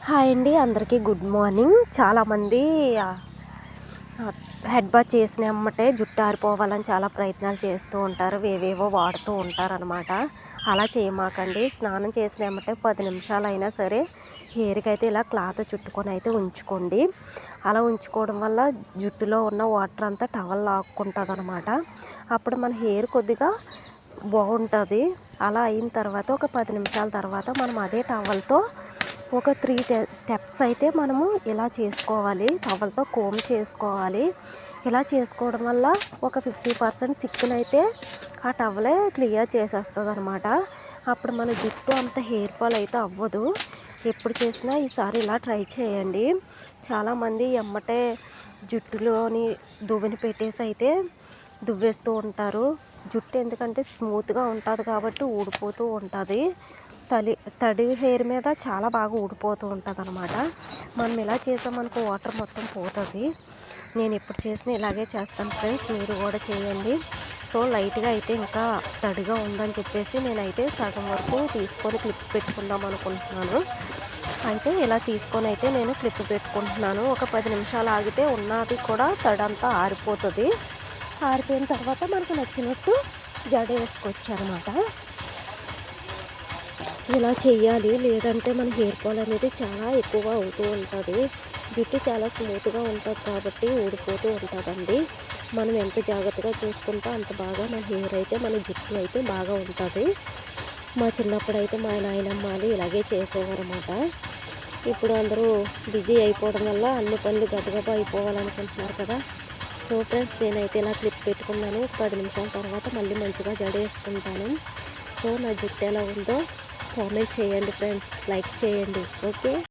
Hi అండి, అందరికీ good morning. చాలామంది హెడ్ బాత్ చేసిన ఎమ్మటే జుట్టు ఆరిపోవాలని చాలా ప్రయత్నాలు చేస్తూ ఉంటారు, ఏవేవో వాడుతూ ఉంటారనమాట. అలా చేయమాకండి. స్నానం చేసిన ఎమ్మటే 10 నిమిషాలైనా సరే హెయిర్కి అయితే ఇలా క్లాత్ చుట్టుకొని అయితే ఉంచుకోండి. అలా ఉంచుకోవడం వల్ల జుట్టులో ఉన్న వాటర్ అంతా టవల్ లాక్కుంటుంది అనమాట. అప్పుడు మన హెయిర్ కొద్దిగా బాగుంటుంది. అలా అయిన తర్వాత ఒక 10 నిమిషాల తర్వాత మనం అదే టవల్తో ఒక 3 స్టెప్స్ అయితే మనము ఇలా చేసుకోవాలి. టవల్తో కోమ్ చేసుకోవాలి. ఇలా చేసుకోవడం వల్ల ఒక 50% సిక్కునైతే ఆ టవలే క్లియర్ చేసేస్తుంది అనమాట. అప్పుడు మన జుట్టు అంత హెయిర్ ఫాల్ అయితే అవ్వదు. ఎప్పుడు చేసినా ఈసారి ఇలా ట్రై చేయండి. చాలామంది ఎమ్మటే జుట్టులోని దువ్వెని పెట్టేసి అయితే దువ్వేస్తూ ఉంటారు. జుట్టు ఎందుకంటే స్మూత్గా ఉంటుంది కాబట్టి ఊడిపోతూ ఉంటుంది. తడి హెయిర్ మీద చాలా బాగా ఊడిపోతూ ఉంటుంది అనమాట. మనం ఇలా చేసామనుకో వాటర్ మొత్తం పోతుంది. నేను ఎప్పుడు చేసినా ఇలాగే చేస్తాను ఫ్రెండ్స్, మీరు కూడా చేయండి. సో లైట్గా అయితే ఇంకా తడిగా ఉందని చెప్పేసి నేనైతే సగం వరకు తీసుకొని క్లిప్ పెట్టుకుందాం అనుకుంటున్నాను. అయితే ఇలా తీసుకొని అయితే నేను క్లిప్ పెట్టుకుంటున్నాను. ఒక 10 నిమిషాలు ఆగితే ఉన్నది కూడా తడంతా ఆరిపోతుంది. ఆరిపోయిన తర్వాత మనకు నచ్చినట్టు జడ వేసుకోవచ్చు అనమాట. ఇలా చెయ్యాలి, లేదంటే మన హెయిర్ ఫాల్ అనేది చాలా ఎక్కువగా అవుతూ ఉంటుంది. జుట్టు చాలా స్మూత్గా ఉంటుంది కాబట్టి ఊడిపోతూ ఉంటుందండి. మనం ఎంత జాగ్రత్తగా చూసుకుంటే అంత బాగా మన హెయిర్ అయితే మన జుట్టు అయితే బాగా ఉంటుంది. మా చిన్నప్పుడు అయితే మా నాయనమ్మాలు ఇలాగే చేసేవారన్నమాట. ఇప్పుడు అందరూ బిజీ అయిపోవడం వల్ల అన్ని పనులు గబగబా అయిపోవాలనుకుంటున్నారు కదా. సో ఫ్రెండ్స్, నేనైతే ఇలా క్లిప్ పెట్టుకున్నాను. 10 నిమిషాల తర్వాత మళ్ళీ మంచిగా జడ వేసుకుంటాను. సో నా జుట్టు ఎలా ఉందో కామెంట్ చేయండి ఫ్రెండ్స్, లైక్ చేయండి. ఓకే.